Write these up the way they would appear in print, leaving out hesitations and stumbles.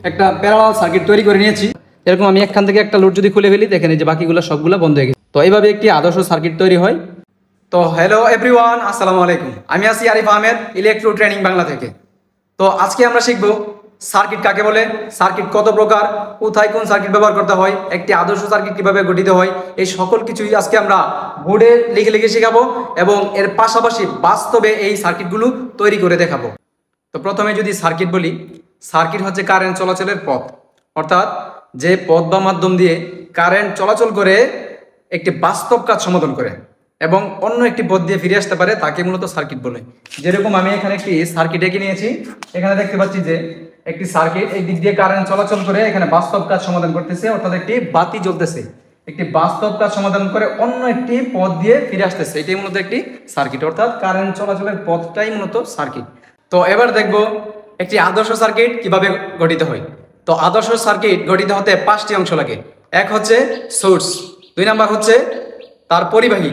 একটা parallel circuit তৈরি করে নিয়েছি। এরকম আমি এখান থেকে একটা লোড যদি খুলে ফেলি, দেখেন যে বাকিগুলো সবগুলো বন্ধ হয়ে গেছে। তো এইভাবে একটি আদর্শ সার্কিট তৈরি হয়। তো হ্যালো এভরিওয়ান, আসসালামু আলাইকুম। আমি আছি আরিফ আহমেদ, ইলেকট্রো ট্রেনিং বাংলা থেকে। তো আজকে আমরা শিখব সার্কিট কাকে বলে, সার্কিট কত প্রকার, কোথায় কোন সার্কিট ব্যবহার করতে হয়, একটি আদর্শ সার্কিট কিভাবে গঠিত হয়, এই সকল কিছুই আজকে আমরা বোর্ডে লিখে লিখে শেখাবো এবং এর পাশাপাশি বাস্তবে এই সার্কিটগুলো তৈরি করে দেখাবো। তো প্রথমে যদি সার্কিট বলি, সার্কিট হচ্ছে কারেন্ট চলাচলের পথ, অর্থাৎ যে পথ বা মাধ্যম দিয়ে কারেন্ট চলাচল করে একটি বাস্তব কাজ সমাধান করে এবং অন্য একটি পথ দিয়ে ফিরে আসতে পারে, তাকে মূলত সার্কিট বলে। যেরকম আমি এখানে একটি সার্কিট এঁকে নিয়েছি, এখানে দেখতে পাচ্ছি যে একটি সার্কিট এই দিক দিয়ে কারেন্ট চলাচল করে এখানে বাস্তব কাজ সমাধান করতেছে, অর্থাৎ একটি বাতি জ্বলতেছে, একটি বাস্তব কাজ সমাধান করে অন্য একটি পথ দিয়ে ফিরে আসতেছে। এটাই মূলত একটি সার্কিট, অর্থাৎ কারেন্ট চলাচলের পথটাই মূলত সার্কিট। তো এবার দেখব একটি আদর্শ সার্কিট কিভাবে গঠিত হয়। তো আদর্শ সার্কিট গঠিত হতে 5টি অংশ লাগে। এক হচ্ছে সোর্স, 2 নাম্বার হচ্ছে তার পরিবাহী,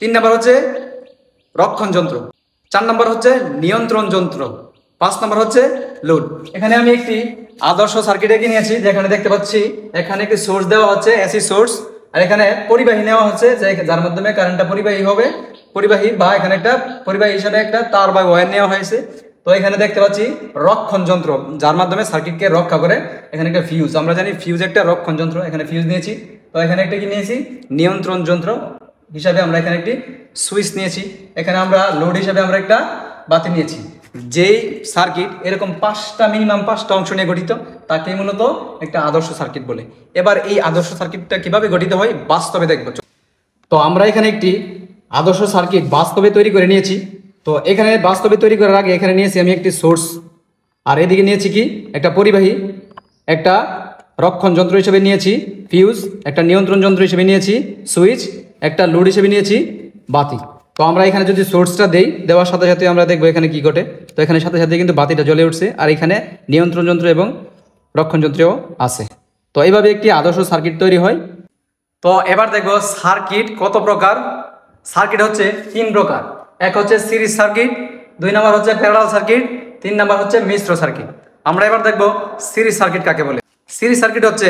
3 নাম্বার হচ্ছে রক্ষণ যন্ত্র, 4 নাম্বার হচ্ছে নিয়ন্ত্রণ যন্ত্র, 5 নাম্বার হচ্ছে লোড। এখানে আমি একটি আদর্শ সার্কিট এঁকে নিয়েছি, যেখানে দেখতে পাচ্ছি এখানে একটি সোর্স দেওয়া হচ্ছে, এসি সোর্স, আর এখানে পরিবাহী নেওয়া হচ্ছে, যার মাধ্যমে কারেন্টটা পরিবাহী হবে, পরিবাহী বা এখানে একটা পরিবাহী হিসাবে একটা তার বা ওয়্যার নেওয়া হয়েছে। তো এখানে দেখতে পাচ্ছি রক্ষণ যন্ত্র, যার মাধ্যমে সার্কিটকে রক্ষা করে। এখানে একটা ফিউজ, আমরা জানি ফিউজ একটা রক্ষণ যন্ত্র, এখানে ফিউজ নিয়েছি। তো এখানে একটা কি নিয়েছি, নিয়ন্ত্রণ যন্ত্র হিসাবে আমরা এখানে একটি সুইচ নিয়েছি। এখানে আমরা লোড হিসাবে আমরা একটা বাতি নিয়েছি। যেই সার্কিট এরকম মিনিমাম 5টা অংশ নিয়ে গঠিত, তাকে মূলত একটা আদর্শ সার্কিট বলে। এবার এই আদর্শ সার্কিটটা কিভাবে গঠিত হয় বাস্তবে দেখব। তো আমরা এখানে একটি আদর্শ সার্কিট বাস্তবে তৈরি করে নিয়েছি। তো এখানে বাস্তবে তৈরি করার আগে এখানে নিয়েছি আমি একটি সোর্স, আর এদিকে নিয়েছি কি একটা পরিবাহী, একটা রক্ষণ যন্ত্র হিসেবে নিয়েছি ফিউজ, একটা নিয়ন্ত্রণ যন্ত্র হিসেবে নিয়েছি সুইচ, একটা লোড হিসেবে নিয়েছি বাতি। তো আমরা এখানে যদি সোর্সটা দেওয়ার সাথে সাথে আমরা দেখবো এখানে কি ঘটে। তো এখানে সাথে সাথে কিন্তু বাতিটা জ্বলে উঠছে, আর এখানে নিয়ন্ত্রণ যন্ত্র এবং রক্ষণ যন্ত্রও আছে। তো এইভাবে একটি আদর্শ সার্কিট তৈরি হয়। তো এবার দেখবো সার্কিট কত প্রকার। সার্কিট হচ্ছে 3 প্রকার। এক হচ্ছে সিরিজ সার্কিট, 2 নাম্বার হচ্ছে প্যারালাল সার্কিট, 3 নাম্বার হচ্ছে মিশ্র সার্কিট। আমরা এবার দেখবো সিরিজ সার্কিট কাকে বলে। সিরিজ সার্কিট হচ্ছে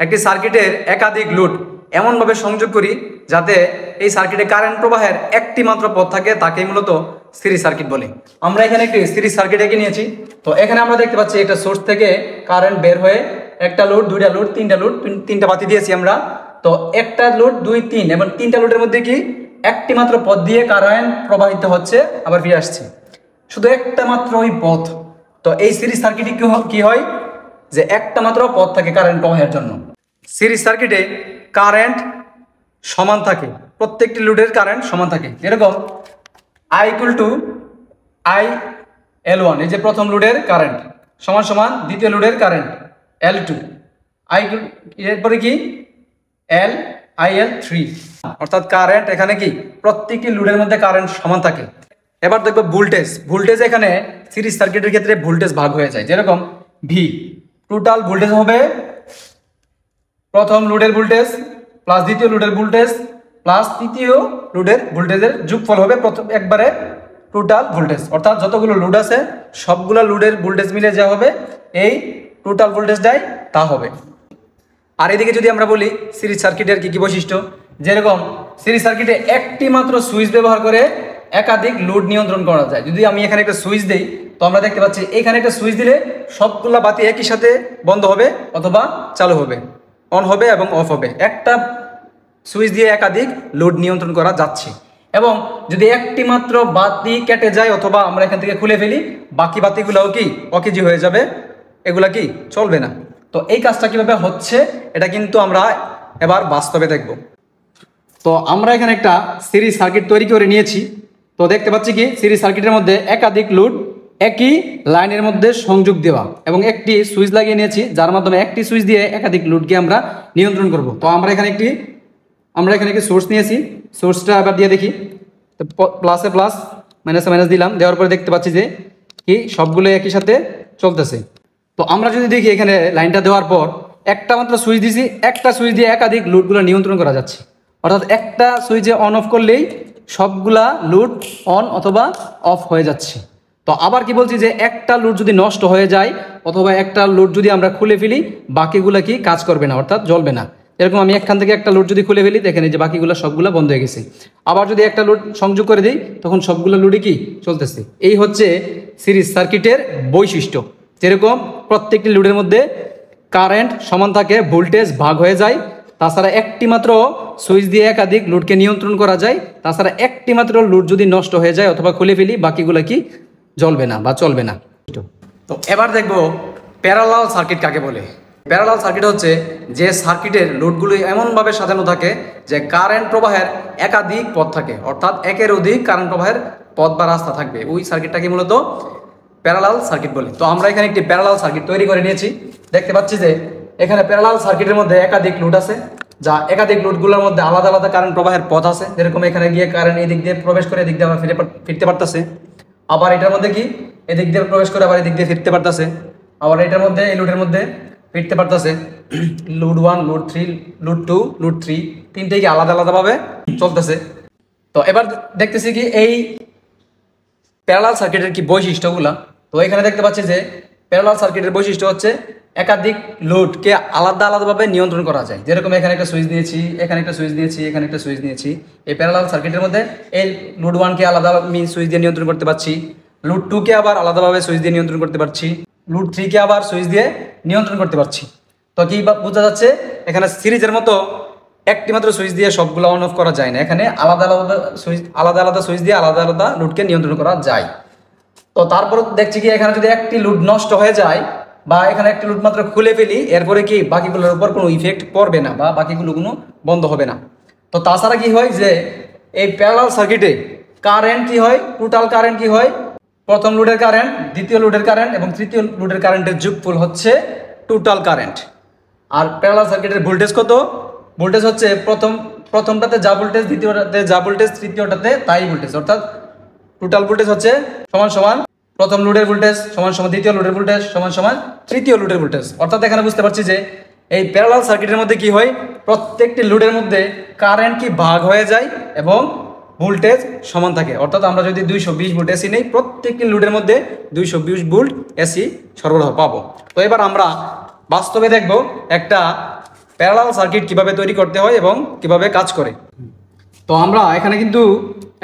একটি সার্কিটের একাধিক লোড এমনভাবে সংযোগ করি যাতে এই সার্কিটে কারেন্ট প্রবাহের একটি মাত্র পথ থাকে, তাকেই মূলত সিরিজ সার্কিট বলে। আমরা এখানে একটি সিরিজ সার্কিট এঁকে নিয়েছি। তো এখানে আমরা দেখতে পাচ্ছি একটা সোর্স থেকে কারেন্ট বের হয়ে একটা লোড, 2টা লোড, 3টা লোড, 3টা বাতি দিয়েছি আমরা। তো একটা লোড, 2, 3 এবং 3টা লোডের মধ্যে কি একটি মাত্র পথ দিয়ে কারেন্ট প্রবাহিত হচ্ছে, আবার ফিরে আসছে, শুধু একটা মাত্র ওই পথ। তো এই সিরিজ সার্কিটে কি হয় যে একটা মাত্র পথ থাকে কারেন্ট প্রবাহের জন্য। সিরিজ সার্কিটে কারেন্ট সমান থাকে, প্রত্যেকটি লোডের কারেন্ট সমান থাকে। এরকম I = IL1, এই যে প্রথম লোডের কারেন্ট সমান সমান দ্বিতীয় লোডের কারেন্ট L2, এরপরে কি IL3, অর্থাৎ কারেন্ট এখানে কি প্রত্যেকটি লোডের মধ্যে কারেন্ট সমান থাকে। এবার দেখবো ভোল্টেজ এখানে সিরিজ সার্কিটের ক্ষেত্রে ভোল্টেজ ভাগ হয়ে যায়। যেরকম ভি, টোটাল ভোল্টেজ হবে প্রথম লোডের ভোল্টেজ প্লাস দ্বিতীয় লোডের ভোল্টেজ প্লাস তৃতীয় লোডের ভোল্টেজের যোগফল হবে প্রথম একবারে টোটাল ভোল্টেজ, অর্থাৎ যতগুলো লোড আছে সবগুলো লোডের ভোল্টেজ মিলে যা হবে এই টোটাল ভোল্টেজটাই তা হবে। আর এদিকে যদি আমরা বলি সিরিজ সার্কিটের কি কি বৈশিষ্ট্য, যেরকম সিরিজ সার্কিটে একটি মাত্র সুইচ ব্যবহার করে একাধিক লোড নিয়ন্ত্রণ করা যায়। যদি আমি এখানে একটা সুইচ দিই, তো আমরা দেখতে পাচ্ছি এখানে একটা সুইচ দিলে সবগুলা বাতি একই সাথে বন্ধ হবে অথবা চালু হবে, অন হবে এবং অফ হবে। একটা সুইচ দিয়ে একাধিক লোড নিয়ন্ত্রণ করা যাচ্ছে। এবং যদি একটি মাত্র বাতি কেটে যায় অথবা আমরা এখান থেকে খুলে ফেলি, বাকি বাতিগুলোও কি অকেজি হয়ে যাবে, এগুলা কি চলবে না। তো এই কাজটা কিভাবে হচ্ছে এটা কিন্তু আমরা এবার বাস্তবে দেখব। তো আমরা এখানে একটা সিরিজ সার্কিট তৈরি করে নিয়েছি। তো দেখতে পাচ্ছি কি সিরিজ সার্কিটের মধ্যে একাধিক লোড একই লাইনের মধ্যে সংযোগ দেওয়া এবং একটি সুইচ লাগিয়ে নিয়েছি, যার মাধ্যমে একটি সুইচ দিয়ে একাধিক লোডকে আমরা নিয়ন্ত্রণ করব। তো আমরা এখানে একটি সোর্স নিয়েছি, সোর্সটা এবার দিয়ে দেখি। তো প্লাসে প্লাস, মাইনাসে মাইনাস দিলাম, দেওয়ার পরে দেখতে পাচ্ছি যে কি সবগুলো একই সাথে চলতেছে। তো আমরা যদি দেখি এখানে লাইনটা দেওয়ার পর একটা মাত্র সুইচ দিছি, একটা সুইচ দিয়ে একাধিক লোডগুলো নিয়ন্ত্রণ করা যাচ্ছে, অর্থাৎ একটা সুইচে অন অফ করলেই সবগুলা লোড অন অথবা অফ হয়ে যাচ্ছে। তো আবার কি বলছি যে একটা লোড যদি নষ্ট হয়ে যায় অথবা একটা লোড যদি আমরা খুলে ফেলি বাকিগুলো কি কাজ করবে না, অর্থাৎ জ্বলবে না। এরকম আমি এখান থেকে একটা লোড যদি খুলে ফেলি দেখেন যে বাকিগুলো সবগুলো বন্ধ হয়ে গেছে। আবার যদি একটা লোড সংযোগ করে দিই তখন সবগুলো লোডই কি চলতেছে। এই হচ্ছে সিরিজ সার্কিটের বৈশিষ্ট্য। যেরকম প্রত্যেকটি লোডের মধ্যে কারেন্ট সমান থাকে, ভোল্টেজ ভাগ হয়ে যায়, তাছাড়া একটি মাত্র সুইচ দিয়ে একাধিক লোডকে নিয়ন্ত্রণ করা যায়, তাছাড়া একটি মাত্র লোড যদি নষ্ট হয়ে যায় অথবা খুলে ফেলি বাকিগুলো কি জ্বলবে না বা চলবে না। তো এবার দেখবো প্যারালাল সার্কিট কাকে বলে। প্যারালাল সার্কিট হচ্ছে যে সার্কিটের লোডগুলো এমনভাবে সাজানো থাকে যে কারেন্ট প্রবাহের একাধিক পথ থাকে, অর্থাৎ একের অধিক কারেন্ট প্রবাহের পথ বা রাস্তা থাকবে, ওই সার্কিটটাকে মূলত প্যারালাল সার্কিট বলে। তো আমরা এখানে একটি প্যারালাল সার্কিট তৈরি করে নিয়েছি। দেখতে পাচ্ছি যে এখানে প্যারালাল সার্কিটের মধ্যে একাধিক লোড আছে, যা একাধিক লোডগুলোর মধ্যে আলাদা আলাদা কারেন্ট প্রবাহের পথ আছে। যেরকম এখানে গিয়ে কারেন্ট এই দিক দিয়ে প্রবেশ করে এদিক দিয়ে আবার ফিরতে পারতেছে, আবার এটার মধ্যে কি এদিক দিয়ে প্রবেশ করে আবার এদিক দিয়ে ফিরতে পারতেছে, আবার এটার মধ্যে এই লোডের মধ্যে ফিরতে পারতেছে। লোড 1, লোড 3, লোড 2, লোড 3 তিনটেই কি আলাদা আলাদাভাবে চলতেছে। তো এবার দেখতেছি কি এই প্যারালাল সার্কিটের কি বৈশিষ্ট্যগুলা। তো এখানে দেখতে পাচ্ছি যে প্যারালাল সার্কিটের বৈশিষ্ট্য হচ্ছে একাধিক লোডকে আলাদা আলাদাভাবে নিয়ন্ত্রণ করা যায়। যেরকম এখানে একটা সুইচ নিয়েছি, এখানে একটা সুইচ নিয়েছি, এখানে একটা সুইচ নিয়েছি। এই প্যারালাল সার্কিটের মধ্যে এই লোড 1কে আলাদা সুইচ দিয়ে নিয়ন্ত্রণ করতে পারছি, লোড 2কে আবার আলাদাভাবে সুইচ দিয়ে নিয়ন্ত্রণ করতে পারছি, লোড 3কে আবার সুইচ দিয়ে নিয়ন্ত্রণ করতে পারছি। তো কি বোঝা যাচ্ছে এখানে সিরিজের মতো একটি মাত্র সুইচ দিয়ে সবগুলো অন অফ করা যায় না, এখানে আলাদা আলাদা সুইচ দিয়ে আলাদা আলাদা লোডকে নিয়ন্ত্রণ করা যায়। তো তারপর দেখছি কি এখানে যদি একটি লোড নষ্ট হয়ে যায় বা এখানে একটি লোড মাত্র খুলে ফেলি এরপরে কি বাকিগুলোর উপর কোনো ইফেক্ট পড়বে না বা বাকিগুলো কোনো বন্ধ হবে না। তো তাছাড়া কি হয় যে এই প্যারালাল সার্কিটে কারেন্ট কি হয়, টোটাল কারেন্ট কি হয়, প্রথম লোডের কারেন্ট, দ্বিতীয় লোডের কারেন্ট এবং তৃতীয় লোডের কারেন্টের যোগফল হচ্ছে টোটাল কারেন্ট। আর প্যারালাল সার্কিটের ভোল্টেজ কত? ভোল্টেজ হচ্ছে প্রথমটাতে যা ভোল্টেজ, দ্বিতীয়টাতে যা ভোল্টেজ, তৃতীয়টাতে তাই ভোল্টেজ, অর্থাৎ টোটাল ভোল্টেজ হচ্ছে সমান সমান প্রথম লোডের ভোল্টেজ সমান সমান দ্বিতীয় লোডের ভোল্টেজ সমান সমান তৃতীয় লোডের ভোল্টেজ। অর্থাৎ এখানে বুঝতে পারছি যে এই প্যারালাল সার্কিটের মধ্যে কি হয়, প্রত্যেকটি লোডের মধ্যে কারেন্ট কি ভাগ হয়ে যায় এবং ভোল্টেজ সমান থাকে। অর্থাৎ আমরা যদি 220 ভোল্ট এসি নেই, প্রত্যেকটি লোডের মধ্যে 220 ভোল্ট এসি সরবরাহ পাবো। তো এবার আমরা বাস্তবে দেখব একটা প্যারালাল সার্কিট কিভাবে তৈরি করতে হয় এবং কিভাবে কাজ করে। তো আমরা এখানে কিন্তু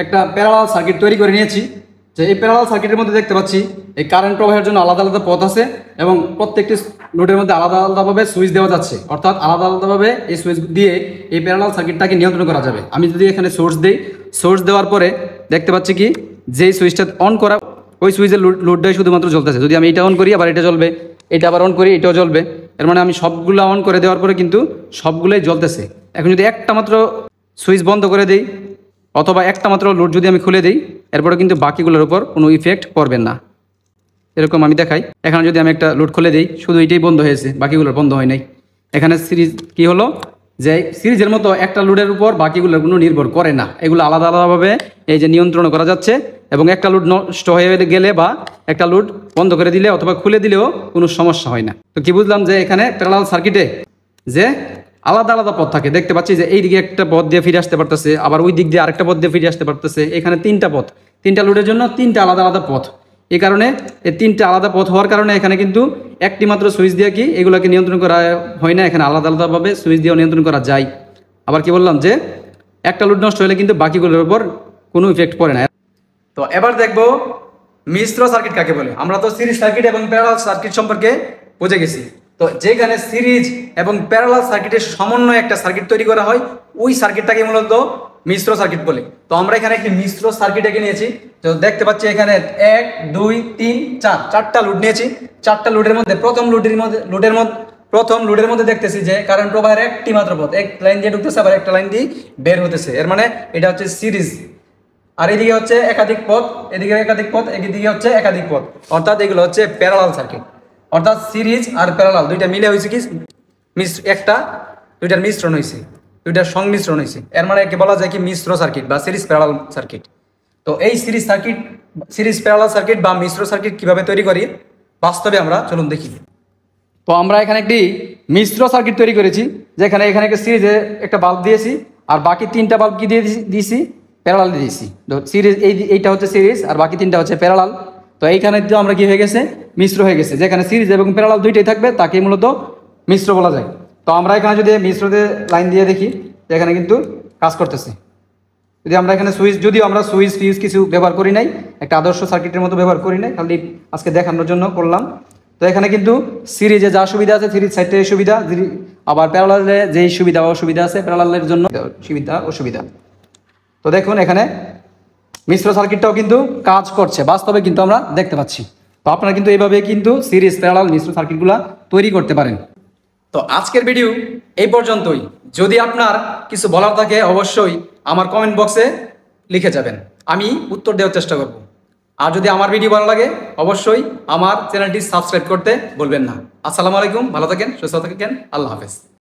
একটা প্যারালাল সার্কিট তৈরি করে নিয়েছি। যে এই প্যারালাল সার্কিটের মধ্যে দেখতে পাচ্ছি এই কারেন্ট প্রবাহের জন্য আলাদা আলাদা পথ আছে এবং প্রত্যেকটি লোডের মধ্যে আলাদা আলাদাভাবে সুইচ দেওয়া যাচ্ছে, অর্থাৎ আলাদা আলাদাভাবে এই সুইচ দিয়ে এই প্যারালাল সার্কিটটাকে নিয়ন্ত্রণ করা যাবে। আমি যদি এখানে সোর্স দিই, সোর্স দেওয়ার পরে দেখতে পাচ্ছি কি যেই সুইচটা অন করা ওই সুইচের লোডটাই শুধুমাত্র জ্বলতেছে। যদি আমি এটা অন করি আবার এটা জ্বলবে, এটা আবার অন করি এটাও জ্বলবে। এর মানে আমি সবগুলো অন করে দেওয়ার পরে কিন্তু সবগুলোই জ্বলতেছে। এখন যদি একটা মাত্র সুইচ বন্ধ করে দিই অথবা একটা মাত্র লোড যদি আমি খুলে দিই এরপরে কিন্তু বাকিগুলোর উপর কোনো ইফেক্ট পড়বে না। এরকম আমি দেখাই, এখানে যদি আমি একটা লোড খুলে দিই শুধু এটাই বন্ধ হয়েছে, বাকিগুলোর বন্ধ হয় নাই। এখানে সিরিজ কি হলো যে সিরিজের মতো একটা লোডের উপর বাকিগুলোর কোনো নির্ভর করে না, এগুলো আলাদা আলাদাভাবে এই যে নিয়ন্ত্রণ করা যাচ্ছে এবং একটা লোড নষ্ট হয়ে গেলে বা একটা লোড বন্ধ করে দিলে অথবা খুলে দিলেও কোনো সমস্যা হয় না। তো কি বুঝলাম যে এখানে প্যারালাল সার্কিটে যে আলাদা আলাদা পথ থাকে। দেখতে পাচ্ছি যে এই দিকে একটা পথ দিয়ে ফিরে আসতে পারতেছে, আবার ওই দিক দিয়ে আরেকটা পথ দিয়ে ফিরে আসতে পারতেছে। এখানে তিনটা পথ, তিনটা লোডের জন্য তিনটা আলাদা আলাদা পথ। এই কারণে এই তিনটা আলাদা পথ হওয়ার কারণে এখানে কিন্তু একটি মাত্র সুইচ দিয়ে কি এগুলোকে নিয়ন্ত্রণ করা হয় না, এখানে আলাদা আলাদাভাবে সুইচ দিয়েও নিয়ন্ত্রণ করা যায়। আবার কি বললাম যে একটা লোড নষ্ট হলে কিন্তু বাকিগুলোর উপর কোনো ইফেক্ট পড়ে না। তো এবার দেখবো মিশ্র সার্কিট কাকে বলে। আমরা তো সিরিজ সার্কিট এবং প্যারালাল সার্কিট সম্পর্কে বুঝে গেছি। তো যেখানে সিরিজ এবং প্যারালাল সার্কিটের সমন্বয়ে একটা সার্কিট তৈরি করা হয় ওই সার্কিটটাকে মূলত মিশ্র সার্কিট বলে। তো আমরা এখানে একটি মিশ্র সার্কিট এঁকে নিয়েছি। তো দেখতে পাচ্ছি এখানে 1 2 3 4 চারটা লোড নিয়েছি। চারটা লোডের মধ্যে প্রথম লোডের মধ্যে দেখতেছি যে কারেন্ট প্রবাহের একটি মাত্র পথ, এক লাইন দিয়ে ঢুকতেছে আবার একটা লাইন দিয়ে বের হতেছে। এর মানে এটা হচ্ছে সিরিজ। আর এদিকে হচ্ছে একাধিক পথ, এদিকে একাধিক পথ, এদিকে হচ্ছে একাধিক পথ, অর্থাৎ এগুলো হচ্ছে প্যারালাল সার্কিট। অর্থাৎ সিরিজ আর প্যারালাল দুইটা মিলে হয়েছে কি দুইটার মিশ্রণ হয়েছে, দুইটার সংমিশ্রণ হয়েছে। এর মানে একে বলা যায় কি মিশ্র সার্কিট বা সিরিজ প্যারালাল সার্কিট। তো এই সিরিজ প্যারালাল সার্কিট বা মিশ্র সার্কিট কিভাবে তৈরি করি বাস্তবে আমরা চলুন দেখি। তো আমরা এখানে একটি মিশ্র সার্কিট তৈরি করেছি, যেখানে এখানে একটা সিরিজে একটা বাল্ব দিয়েছি আর বাকি তিনটা বাল্ব কি দিয়েছি প্যারালাল দিয়েছি। সিরিজ এইটা হচ্ছে সিরিজ আর বাকি তিনটা হচ্ছে প্যারালাল। তো এইখানে তো আমরা কি হয়ে গেছে, মিশ্র হয়ে গেছে। যেখানে সিরিজ এবং প্যারালাল দুইটাই থাকবে তাকে মূলত মিশ্র বলা যায়। তো আমরা এখানে যদি মিশ্রতে লাইন দিয়ে দেখি, এখানে কিন্তু কাজ করতেছে। যদি আমরা এখানে যদিও আমরা সুইচ ফিউজ কিছু ব্যবহার করি নাই, একটা আদর্শ সার্কিটের মতো ব্যবহার করি নাই, খালি আজকে দেখানোর জন্য করলাম। তো এখানে কিন্তু সিরিজে যা সুবিধা আছে, সিরিজ সাইডে সুবিধা, আবার প্যারালালে যেই সুবিধা অসুবিধা আছে, প্যারালালের জন্য সুবিধা অসুবিধা। তো দেখুন এখানে মিশ্র সার্কিটটাও কিন্তু কাজ করছে, বাস্তবে কিন্তু আমরা দেখতে পাচ্ছি। তো আপনারা কিন্তু এইভাবে কিন্তু সিরিজ প্যারালাল মিশ্র সার্কিটগুলো তৈরি করতে পারেন। তো আজকের ভিডিও এই পর্যন্তই। যদি আপনার কিছু বলার থাকে অবশ্যই আমার কমেন্ট বক্সে লিখে যাবেন, আমি উত্তর দেওয়ার চেষ্টা করব। আর যদি আমার ভিডিও ভালো লাগে অবশ্যই আমার চ্যানেলটি সাবস্ক্রাইব করতে ভুলবেন না। আসসালামু আলাইকুম, ভালো থাকেন, সুস্থ থাকেন, আল্লাহ হাফেজ।